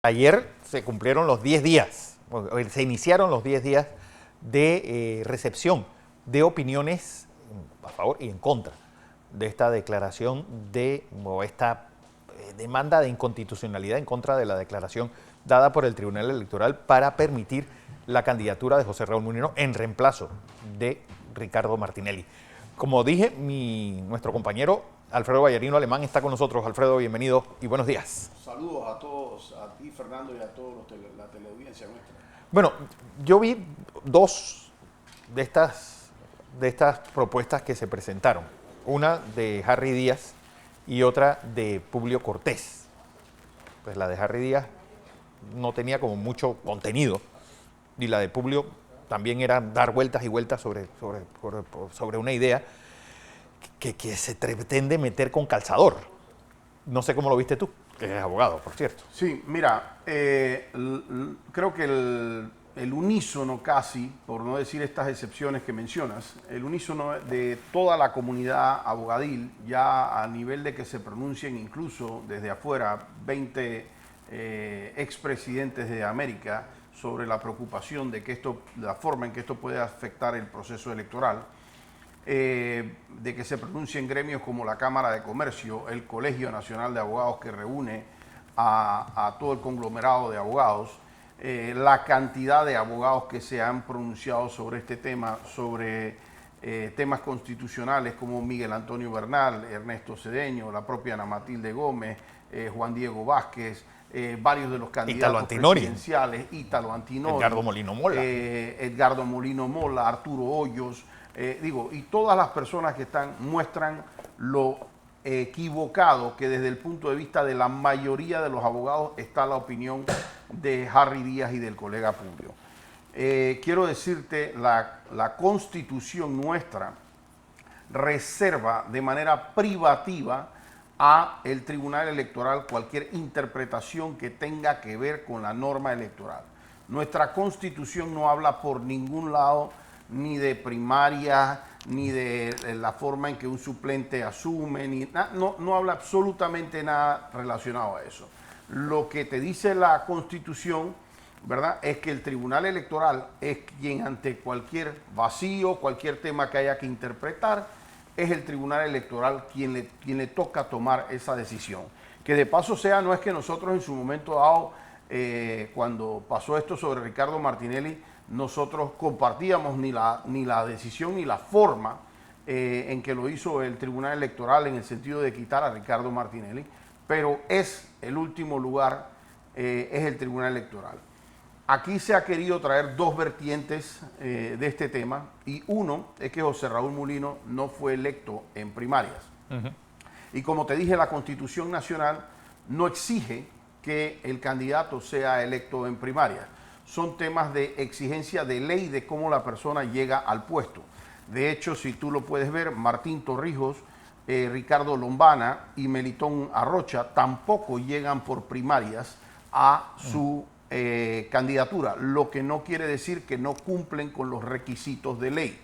Ayer se cumplieron los 10 días, se iniciaron los 10 días de recepción de opiniones a favor y en contra de esta declaración o esta demanda de inconstitucionalidad en contra de la declaración dada por el Tribunal Electoral para permitir la candidatura de José Raúl Mulino en reemplazo de Ricardo Martinelli. Como dije, nuestro compañero Alfredo Vallarino Alemán está con nosotros. Alfredo, bienvenido y buenos días. Saludos a todos, a ti Fernando y a todos la teleaudiencia nuestra. Bueno, yo vi dos de estas propuestas que se presentaron. Una de Harry Díaz y otra de Publio Cortés. Pues la de Harry Díaz no tenía como mucho contenido y la de Publio también era dar vueltas y vueltas sobre una idea que se pretende meter con calzador. No sé cómo lo viste tú, que eres abogado, por cierto. Sí, mira, creo que el unísono casi, por no decir estas excepciones que mencionas, el unísono de toda la comunidad abogadil, ya a nivel de que se pronuncien incluso desde afuera 20 expresidentes de América sobre la preocupación de que la forma en que esto puede afectar el proceso electoral, de que se pronuncien gremios como la Cámara de Comercio, el Colegio Nacional de Abogados que reúne a todo el conglomerado de abogados, la cantidad de abogados que se han pronunciado sobre este tema, sobre temas constitucionales como Miguel Antonio Bernal, Ernesto Cedeño, la propia Ana Matilde Gómez, Juan Diego Vázquez, varios de los candidatos presidenciales, Ítalo Antinori, Edgardo Molino Mola, Arturo Hoyos, y todas las personas que muestran lo equivocado que desde el punto de vista de la mayoría de los abogados está la opinión de Harry Díaz y del colega Publio. Quiero decirte, la Constitución nuestra reserva de manera privativa a el Tribunal Electoral cualquier interpretación que tenga que ver con la norma electoral. Nuestra Constitución no habla por ningún lado ni de primaria, ni de la forma en que un suplente asume, no habla absolutamente nada relacionado a eso. Lo que te dice la Constitución, ¿verdad?, es que el Tribunal Electoral es quien ante cualquier vacío, cualquier tema que haya que interpretar, es el Tribunal Electoral quien le toca tomar esa decisión. Que de paso sea, no es que nosotros en su momento dado, cuando pasó esto sobre Ricardo Martinelli, nosotros compartíamos ni la decisión ni la forma en que lo hizo el Tribunal Electoral en el sentido de quitar a Ricardo Martinelli, pero es el último lugar, es el Tribunal Electoral. Aquí se ha querido traer dos vertientes de este tema, y uno es que José Raúl Mulino no fue electo en primarias. Y como te dije, la Constitución Nacional no exige que el candidato sea electo en primarias. Son temas de exigencia de ley de cómo la persona llega al puesto. De hecho, si tú lo puedes ver, Martín Torrijos, Ricardo Lombana y Melitón Arrocha tampoco llegan por primarias a su candidatura, lo que no quiere decir que no cumplen con los requisitos de ley.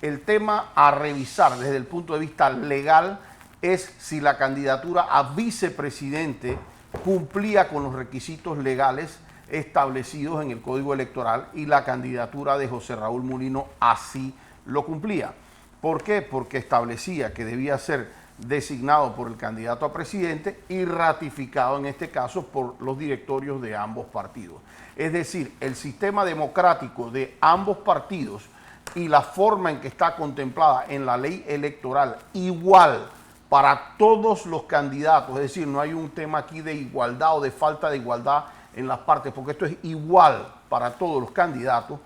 El tema a revisar desde el punto de vista legal es si la candidatura a vicepresidente cumplía con los requisitos legales establecidos en el Código Electoral, y la candidatura de José Raúl Mulino así lo cumplía. ¿Por qué? Porque establecía que debía ser designado por el candidato a presidente y ratificado en este caso por los directorios de ambos partidos. Es decir, el sistema democrático de ambos partidos y la forma en que está contemplada en la ley electoral igual para todos los candidatos, es decir, no hay un tema aquí de igualdad o de falta de igualdad en las partes, porque esto es igual para todos los candidatos,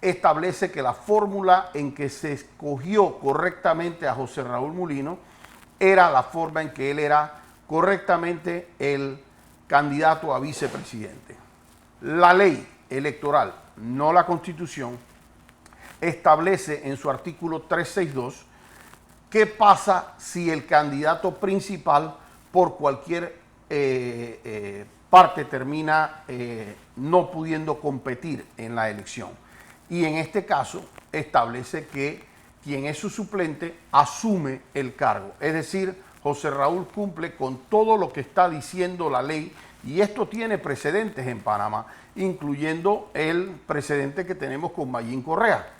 establece que la fórmula en que se escogió correctamente a José Raúl Mulino era la forma en que él era correctamente el candidato a vicepresidente. La ley electoral, no la Constitución, establece en su artículo 362 qué pasa si el candidato principal por cualquier parte termina no pudiendo competir en la elección. Y en este caso establece que quien es su suplente asume el cargo. Es decir, José Raúl cumple con todo lo que está diciendo la ley Y esto tiene precedentes en Panamá, incluyendo el precedente que tenemos con Mayín Correa.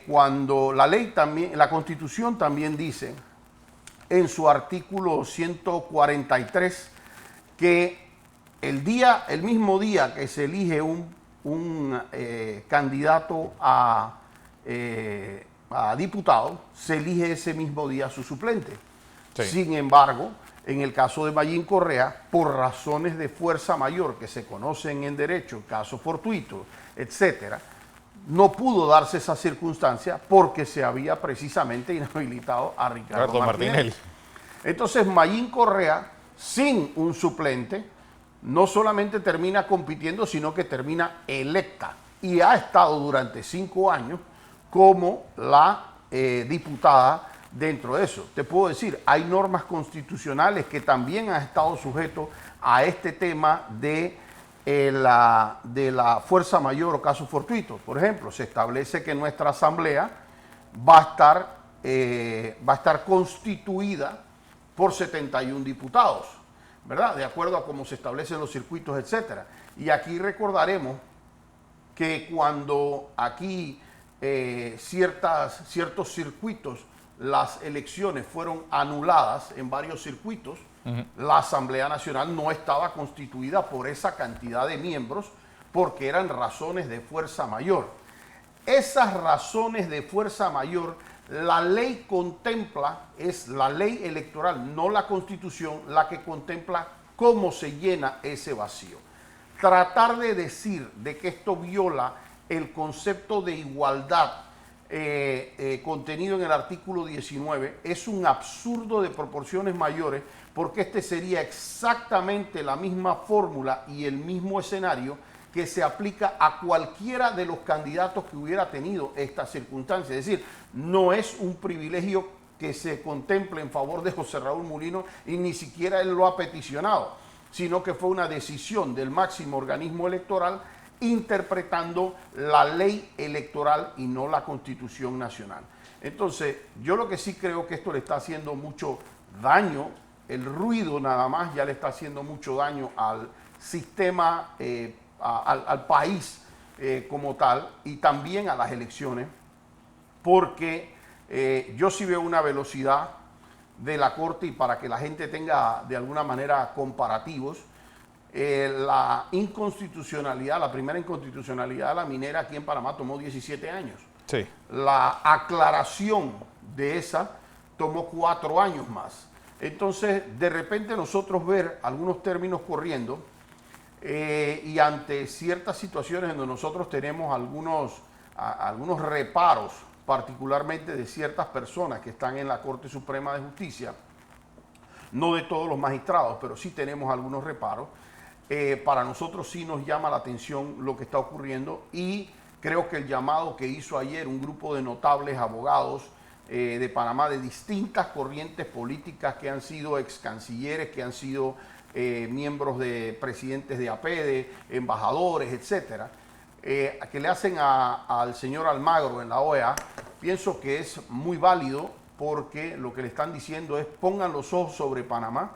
Cuando la ley también, la Constitución también dice en su artículo 143 que el mismo día que se elige un candidato a diputado, se elige ese mismo día su suplente. Sí. Sin embargo, en el caso de Mayín Correa, por razones de fuerza mayor que se conocen en derecho, caso fortuito, etcétera, no pudo darse esa circunstancia porque se había precisamente inhabilitado a Ricardo Martinelli. Entonces, Mayín Correa, sin un suplente, no solamente termina compitiendo, sino que termina electa. Y ha estado durante 5 años como la diputada dentro de eso. Te puedo decir, hay normas constitucionales que también han estado sujetos a este tema de la fuerza mayor o caso fortuito. Por ejemplo, se establece que nuestra asamblea va a estar constituida por 71 diputados, ¿verdad? De acuerdo a cómo se establecen los circuitos, etcétera. Y aquí recordaremos que cuando aquí ciertos circuitos, las elecciones fueron anuladas en varios circuitos, la Asamblea Nacional no estaba constituida por esa cantidad de miembros porque eran razones de fuerza mayor. Esas razones de fuerza mayor, la ley contempla, es la ley electoral, no la Constitución, la que contempla cómo se llena ese vacío. Tratar de decir de que esto viola el concepto de igualdad contenido en el artículo 19 es un absurdo de proporciones mayores, porque este sería exactamente la misma fórmula y el mismo escenario que se aplica a cualquiera de los candidatos que hubiera tenido esta circunstancia. Es decir, no es un privilegio que se contemple en favor de José Raúl Mulino y ni siquiera él lo ha peticionado, sino que fue una decisión del máximo organismo electoral interpretando la ley electoral y no la Constitución Nacional. Entonces, yo lo que sí creo que esto le está haciendo mucho daño, el ruido nada más ya le está haciendo mucho daño al sistema, al país como tal, y también a las elecciones, porque yo sí veo una velocidad de la Corte, y para que la gente tenga de alguna manera comparativos, la inconstitucionalidad, la primera inconstitucionalidad de la minera aquí en Panamá tomó 17 años. Sí. La aclaración de esa tomó 4 años más. Entonces, de repente nosotros ver algunos términos corriendo y ante ciertas situaciones en donde nosotros tenemos algunos reparos, particularmente de ciertas personas que están en la Corte Suprema de Justicia, no de todos los magistrados, pero sí tenemos algunos reparos. Para nosotros sí nos llama la atención lo que está ocurriendo, y creo que el llamado que hizo ayer un grupo de notables abogados de Panamá de distintas corrientes políticas, que han sido ex cancilleres, que han sido miembros de presidentes de APEDE, embajadores, etcétera, que le hacen al señor Almagro en la OEA, pienso que es muy válido, porque lo que le están diciendo es: pongan los ojos sobre Panamá.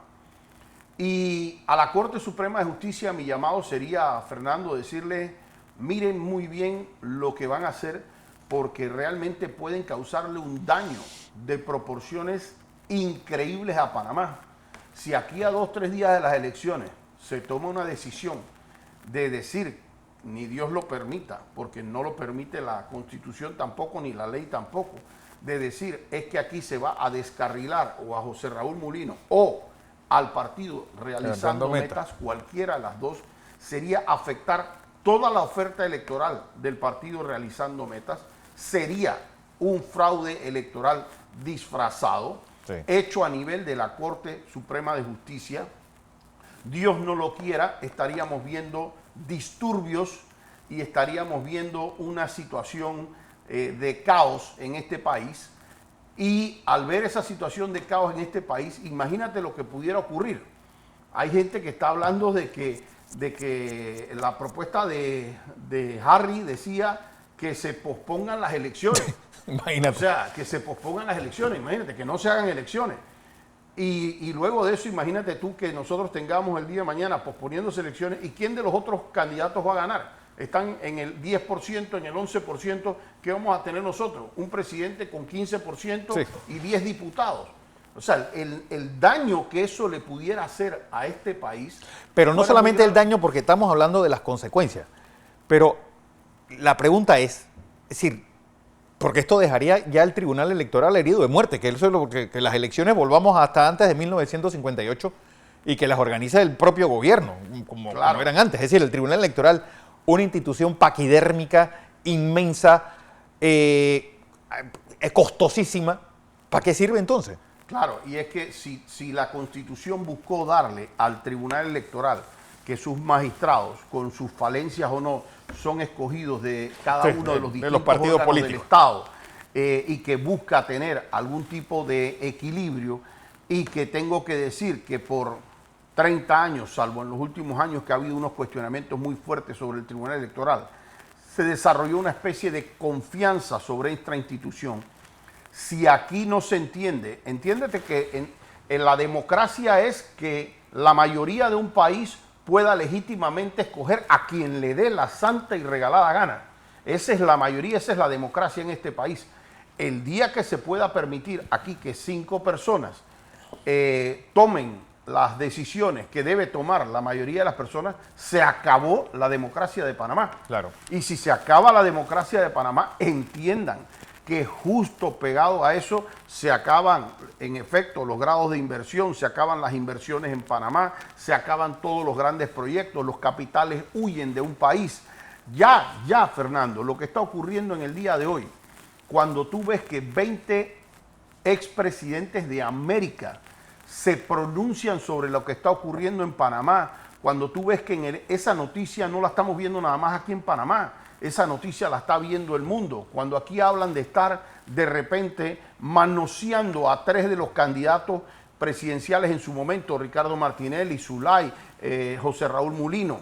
Y a la Corte Suprema de Justicia mi llamado sería, Fernando, decirle: miren muy bien lo que van a hacer, porque realmente pueden causarle un daño de proporciones increíbles a Panamá. Si aquí a 2 o 3 días de las elecciones se toma una decisión de decir, ni Dios lo permita, porque no lo permite la Constitución tampoco, ni la ley tampoco, de decir es que aquí se va a descarrilar o a José Raúl Mulino o al partido realizando metas, cualquiera de las dos, sería afectar toda la oferta electoral del partido realizando metas, sería un fraude electoral disfrazado, sí, hecho a nivel de la Corte Suprema de Justicia. Dios no lo quiera, estaríamos viendo disturbios y estaríamos viendo una situación de caos en este país. Y al ver esa situación de caos en este país, imagínate lo que pudiera ocurrir. Hay gente que está hablando de que la propuesta de Harry decía que se pospongan las elecciones. Imagínate. O sea, que se pospongan las elecciones, imagínate, que no se hagan elecciones. Y luego de eso, imagínate tú que nosotros tengamos el día de mañana posponiendo elecciones y quién de los otros candidatos va a ganar. Están en el 10%, en el 11%, ¿qué vamos a tener nosotros? Un presidente con 15% Sí. y 10 diputados. O sea, el daño que eso le pudiera hacer a este país. Pero no fuera solamente muy el daño, porque estamos hablando de las consecuencias. Pero la pregunta es decir, porque esto dejaría ya el Tribunal Electoral herido de muerte, que eso es lo que las elecciones volvamos hasta antes de 1958 y que las organice el propio gobierno, como eran antes. Es decir, el Tribunal Electoral, una institución paquidérmica, inmensa, costosísima, ¿para qué sirve entonces? Claro, y es que si la Constitución buscó darle al Tribunal Electoral que sus magistrados, con sus falencias o no, son escogidos de cada uno de los distintos partidos políticos del Estado y que busca tener algún tipo de equilibrio y que tengo que decir que por 30 años, salvo en los últimos años que ha habido unos cuestionamientos muy fuertes sobre el Tribunal Electoral, se desarrolló una especie de confianza sobre esta institución. Si aquí no se entiende, entiéndete que en la democracia es que la mayoría de un país pueda legítimamente escoger a quien le dé la santa y regalada gana. Esa es la mayoría, esa es la democracia en este país. El día que se pueda permitir aquí que 5 personas tomen las decisiones que debe tomar la mayoría de las personas, se acabó la democracia de Panamá. Claro. Y si se acaba la democracia de Panamá, entiendan que justo pegado a eso se acaban, en efecto, los grados de inversión, se acaban las inversiones en Panamá, se acaban todos los grandes proyectos, los capitales huyen de un país. Ya, Fernando, lo que está ocurriendo en el día de hoy, cuando tú ves que 20 expresidentes de América se pronuncian sobre lo que está ocurriendo en Panamá, cuando tú ves que esa noticia no la estamos viendo nada más aquí en Panamá, esa noticia la está viendo el mundo. Cuando aquí hablan de estar de repente manoseando a 3 de los candidatos presidenciales en su momento, Ricardo Martinelli, Zulay, José Raúl Mulino,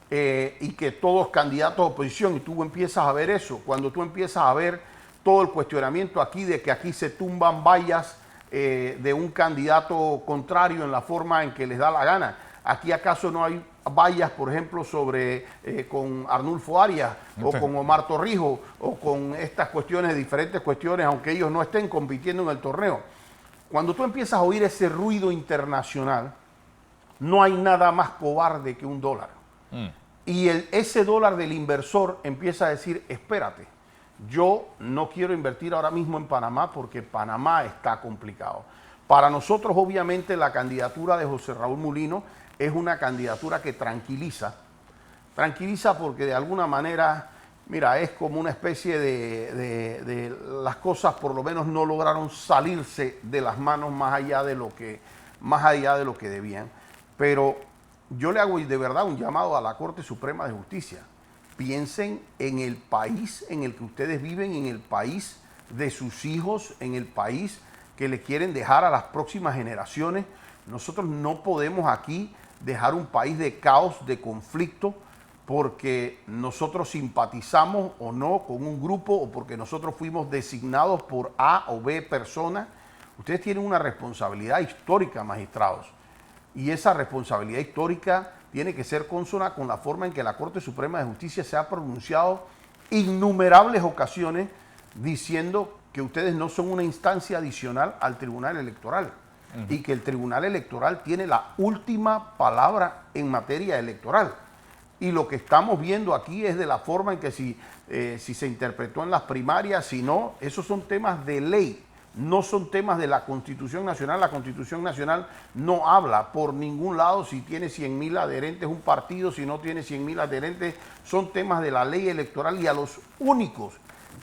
y que todos candidatos de oposición, y tú empiezas a ver eso, cuando tú empiezas a ver todo el cuestionamiento aquí de que aquí se tumban vallas de un candidato contrario en la forma en que les da la gana. Aquí acaso no hay vallas, por ejemplo, sobre con Arnulfo Arias o con Omar Torrijos o con estas cuestiones, diferentes cuestiones, aunque ellos no estén compitiendo en el torneo. Cuando tú empiezas a oír ese ruido internacional, no hay nada más cobarde que un dólar. Y ese dólar del inversor empieza a decir, espérate, yo no quiero invertir ahora mismo en Panamá porque Panamá está complicado. Para nosotros, obviamente, la candidatura de José Raúl Mulino es una candidatura que tranquiliza. Tranquiliza porque de alguna manera, mira, es como una especie de las cosas por lo menos no lograron salirse de las manos más allá de lo que debían. Pero yo le hago de verdad un llamado a la Corte Suprema de Justicia. Piensen en el país en el que ustedes viven, en el país de sus hijos, en el país que le quieren dejar a las próximas generaciones. Nosotros no podemos aquí dejar un país de caos, de conflicto, porque nosotros simpatizamos o no con un grupo o porque nosotros fuimos designados por A o B persona. Ustedes tienen una responsabilidad histórica, magistrados, y esa responsabilidad histórica tiene que ser consona con la forma en que la Corte Suprema de Justicia se ha pronunciado innumerables ocasiones diciendo que ustedes no son una instancia adicional al Tribunal Electoral y que el Tribunal Electoral tiene la última palabra en materia electoral. Y lo que estamos viendo aquí es de la forma en que si se interpretó en las primarias, si no, esos son temas de ley, no son temas de la Constitución Nacional. La Constitución Nacional no habla por ningún lado si tiene 100.000 adherentes un partido, si no tiene 100.000 adherentes, son temas de la ley electoral y a los únicos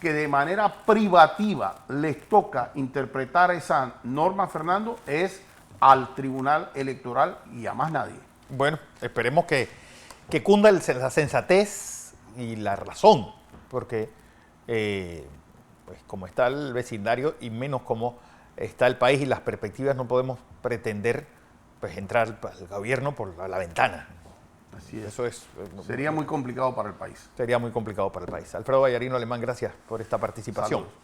que de manera privativa les toca interpretar esa norma, Fernando, es al Tribunal Electoral y a más nadie. Bueno, esperemos que cunda la sensatez y la razón, porque pues como está el vecindario y menos como está el país y las perspectivas, no podemos pretender pues entrar al gobierno por la ventana. Así es. Eso es. Sería muy complicado para el país. Sería muy complicado para el país. Alfredo Vallarino Alemán, gracias por esta participación. Saludos.